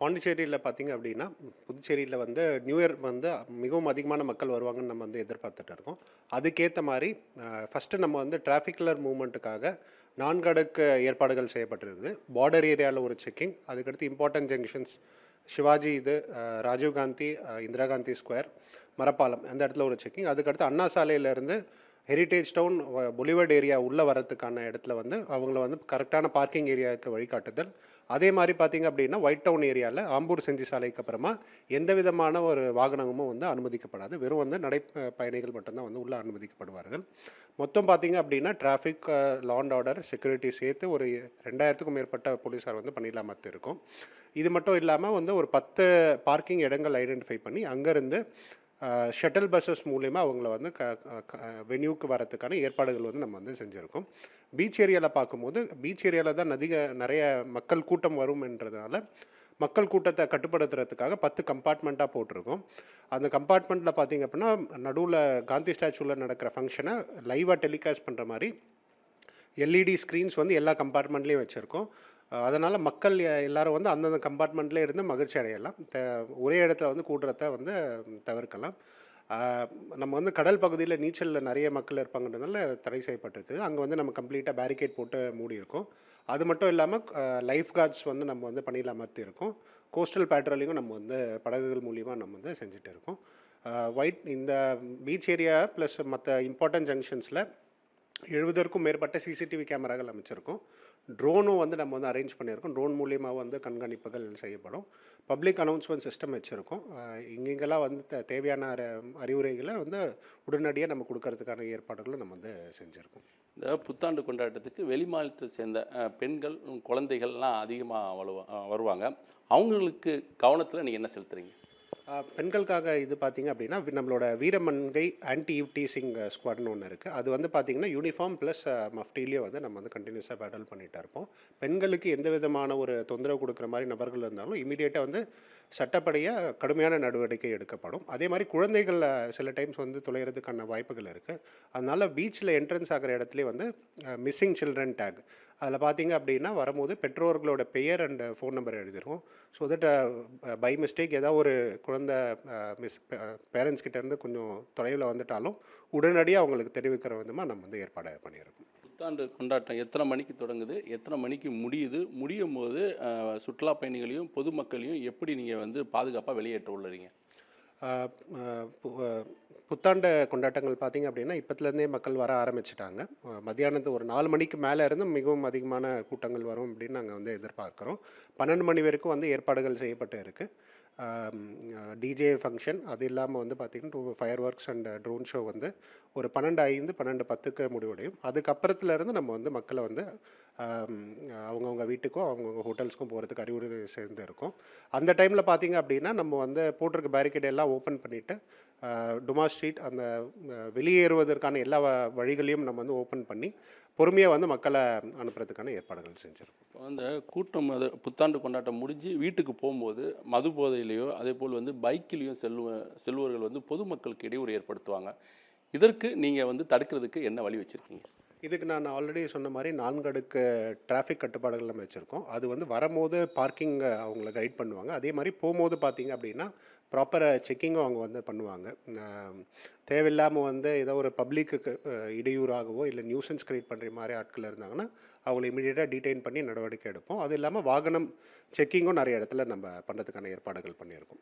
பாண்டிச்சேரியில பார்த்தீங்க அப்படின்னா, புதுச்சேரியில வந்து நியூ இயர் வந்து மிகவும் அதிகமான மக்கள் வருவாங்கன்னு நம்ம வந்து எதிர்பார்த்துட்டு இருக்கோம். அதுக்கேத்த மாரி ஃபர்ஸ்ட்டு நம்ம வந்து டிராஃபிகுலர் மூவ்மெண்ட்டுக்காக 4 அடுக்கு ஏற்பாடுகள் செய்யப்பட்டிருக்குது. பார்டர் ஏரியால ஒரு செக்கிங், அதுக்கடுத்து இம்பார்ட்டன்ட் ஜங்ஷன்ஸ் சிவாஜி இது, ராஜீவ் காந்தி, இந்திரா காந்தி ஸ்கொயர், மரப்பாலம் அந்த இடத்துல ஒரு செக்கிங். அதுக்கடுத்து அண்ணா சாலையிலேருந்து ஹெரிடேஜ் டவுன் பொலிவர்ட் ஏரியா உள்ள வரதுக்கான இடத்துல வந்து அவங்கள வந்து கரெக்டான பார்க்கிங் ஏரியாவுக்கு வழிகாட்டுதல். அதே மாரி பார்த்தீங்க அப்படின்னா, ஒயிட் டவுன் ஏரியால ஆம்பூர் செஞ்சி சாலைக்கு அப்புறமா எந்த விதமான ஒரு வாகனமும் வந்து அனுமதிக்கப்படாது. வெறும் வந்து பயணிகள் மட்டும் தான் வந்து உள்ள அனுமதிக்கப்படுவார்கள். மொத்தம் பார்த்தீங்க அப்படின்னா, traffic, law and order, security சேர்த்து ஒரு 2000க்கும் மேற்பட்ட போலீஸார் வந்து பணியில அமர்த்தியிருக்கோம். இது மட்டும் இல்லாம வந்து ஒரு 10 பார்க்கிங் இடங்கள் ஐடென்டிஃபை பண்ணி, அங்கருந்து ஷட்டில் பஸ்ஸஸ் மூலியமா அவங்கள வந்து க க வென்யூக்கு வரதுக்கான ஏற்பாடுகள் வந்து நம்ம வந்து செஞ்சிருக்கோம். பீச் ஏரியால பார்க்கும்போது, பீச் ஏரியால தான் நெறைய மக்கள் கூட்டம் வரும்ன்றதுனால, மக்கள் கூட்டத்த கட்டுப்படுத்துறதுக்காக 10 கம்பார்ட்மெண்ட்டா போட்டிருக்கோம். அந்த கம்பார்ட்மெண்ட்ல பார்த்தீங்க அப்படின்னா, நடுவுல காந்தி ஸ்டாச்சூல நடக்கிற ஃபங்ஷன லைவா டெலிகாஸ்ட் பண்ற மாரி எல்இடி ஸ்க்ரீன்ஸ் வந்து எல்லா கம்பார்ட்மெண்ட்லேயும் வச்சுருக்கோம். அதனால மக்கள் எல்லாரும் வந்து அந்தந்த கம்பார்ட்மெண்ட்லேயே இருந்து மகிழ்ச்சி அடையலாம். ஒரே இடத்துல வந்து கூடுறத வந்து தவிர்க்கலாம். ஆ நம்ம வந்து கடல் பகுதியில நீச்சல்ல நெறைய மக்கள் இருப்பாங்கன்றதுனால தடை செய்யப்பட்டிருக்கு. அங்க வந்து நம்ம கம்ப்ளீட்டா பேரிகேட் போட்டு மூடியிருக்கோம். அது மட்டும் இல்லாம லைஃப் கார்ட்ஸ் வந்து நம்ம வந்து பணியில அமர்த்தியிருக்கோம். கோஸ்டல் பேட்ரோலிங்கும் நம்ம வந்து படகுகள் மூலியமா நம்ம வந்து செஞ்சுட்டு இருக்கோம். இந்த பீச் ஏரியா பிளஸ் மத்த இம்பார்ட்டன்ட் ஜங்ஷன்ஸ்ல 70க்கும் மேற்பட்ட சிசிடிவி கேமராக்கள் அமைச்சிருக்கோம். ட்ரோனும் வந்து நம்ம வந்து அரேஞ்ச் பண்ணியிருக்கோம். ட்ரோன் மூலியமா வந்து கண்காணிப்புகள் செய்யப்படும். பப்ளிக் அனௌன்ஸ்மென்ட் சிஸ்டம் வச்சிருக்கோம். எங்கெங்கெல்லாம் வந்து தேவையான அறிவுரைகள வந்து உடனடியா நம்ம குடுக்கறதுக்கான ஏற்பாடுகளும் நம்ம வந்து செஞ்சிருக்கோம். இந்த புத்தாண்டு கொண்டாட்டத்துக்கு வெளி மாநிலத்தை சேர்ந்த பெண்கள், குழந்தைகள்லாம் அதிகமா வருவாங்க. அவங்களுக்கு கவனத்தில நீங்க என்ன செலுத்துறீங்க? பெண்களுக்காக இது பார்த்தீங்க அப்படின்னா, நம்மளோட வீரமங்கை ஆன்டி ஈவ் டீசிங் ஸ்குவாட்ன்னு ஒண்ணு இருக்கு. அது வந்து பார்த்தீங்கன்னா, யூனிஃபார்ம் பிளஸ் மஃப்டிலயே வந்து நம்ம வந்து கன்டினியூஸா பேட்ரோல் பண்ணிட்டே இருப்போம். பெண்களுக்கு எந்த விதமான ஒரு தொந்தரவு குடுக்குற மாரி நபர்கள் இருந்தாலும், இமிடியேட்டா வந்து சட்டப்படியா கடுமையான நடவடிக்கை எடுக்கப்படும். அதே மாரி குழந்தைகள் சில டைம்ஸ் வந்து தொலையறதுக்கான வாய்ப்புகள் இருக்கு. அதனால பீச்ல என்ட்ரன்ஸ் ஆகுற இடத்துலயே வந்து மிஸ்ஸிங் சில்ட்ரன் டேக் அதில பார்த்தீங்க அப்படின்னா, வரும்போது பெற்றோர்களோட பெயர் அண்ட் ஃபோன் நம்பர் எழுதிருவோம். ஸோ தட் பை மிஸ்டேக் ஏதாவது ஒரு குழந்தை பேரண்ட்ஸ் கிட்டேருந்து கொஞ்சம் தொலைவில வந்துட்டாலும், உடனடியா அவங்களுக்கு தெரிவிக்கிற விதமா நம்ம வந்து ஏற்பாடு பண்ணியிருக்கோம். புத்தாண்டு கொண்டாட்டம் எத்தன மணிக்கு தொடங்குது? எத்தன மணிக்கு முடியுது? முடியும்போது சுற்றுலா பயணிகளையும், பொதுமக்களையும் எப்படி நீங்க வந்து பாதுகாப்பா வெளியேற்ற உள்ளீங்க? ஆ அ பு அ புத்தாண்டு கொண்டாட்டங்கள் பார்த்தீங்க அப்படின்னா, இப்பத்துலேருந்தே மக்கள் வர ஆரம்பிச்சுட்டாங்க. மத்தியானத்து ஒரு 4 மணிக்கு மேல இருந்து மிகவும் அதிகமான கூட்டங்கள் வரும் அப்படின்னு நாங்க வந்து எதிர்பார்க்கிறோம். 12 மணி வரைக்கும் வந்து ஏற்பாடுகள் செய்யப்பட்டு இருக்கு. ஆம் டிஜே ஃபங்ஷன் அது இல்லாம வந்து பார்த்தீங்கன்னா, fire works and drone show வந்து ஒரு 12:05 12:10க்கு முடிவடையும். அதுக்கப்புறத்துலேருந்து நம்ம வந்து மக்கள வந்து ஆம் அவங்கவங்க வீட்டுக்கும், அவங்கவங்க ஹோட்டல்ஸ்க்கும் போறதுக்கு அறிவுரை சேர்ந்து இருக்கும். அந்த டைம்ல பார்த்தீங்க அப்படின்னா, நம்ம வந்து போட்டிருக்க பேரிகேட் எல்லாம் ஓப்பன் பண்ணிட்டு, டுமா ஸ்ட்ரீட் அந்த வெளியேறுவதற்கான எல்லா வழிகளையும் நம்ம வந்து ஓப்பன் பண்ணி, பொறுமையா வந்து மக்கள அனுப்புறதுக்கான ஏற்பாடுகள் செஞ்சிருக்கோம். இப்போ அந்த கூட்டம் புத்தாண்டு கொண்டாட்டம் முடிஞ்சு வீட்டுக்கு போம்போது, மது போதையிலயோ, அதேபோல் வந்து பைக்கிலயும் செல்பவர்கள் வந்து பொதுமக்களுக்கு இடையூறு ஏற்படுத்துவாங்க. இதற்கு நீங்க வந்து தடுக்கிறதுக்கு என்ன வழி வச்சிருக்கீங்க? இதுக்கு நான் ஆல்ரெடி சொன்ன மாரி 4 அடுக்கு டிராஃபிக் கட்டுப்பாடுகள் நம்ம வச்சிருக்கோம். அது வந்து வரம்போது பார்க்கிங் அவங்கள கைட் பண்ணுவாங்க. அதே மாரி போம்போது பார்த்தீங்க அப்படின்னா, ப்ராப்பரா செக்கிங்கும் அவங்க வந்து பண்ணுவாங்க. அ தேவையில்லாம வந்து ஏதோ ஒரு பப்ளிக்குக்கு இடையூறாகவோ, இல்ல நியூசன்ஸ் கிரியேட் பண்ற மாரி ஆட்கள் இருந்தாங்கன்னா, அவங்கள இமிடியேட்டா டீடெயின் பண்ணி நடவடிக்கை எடுப்போம். அது இல்லாம வாகனம் செக்கிங்கும் நெறைய இடத்துல நம்ம பண்றதுக்கான ஏற்பாடுகள் பண்ணியிருக்கோம்.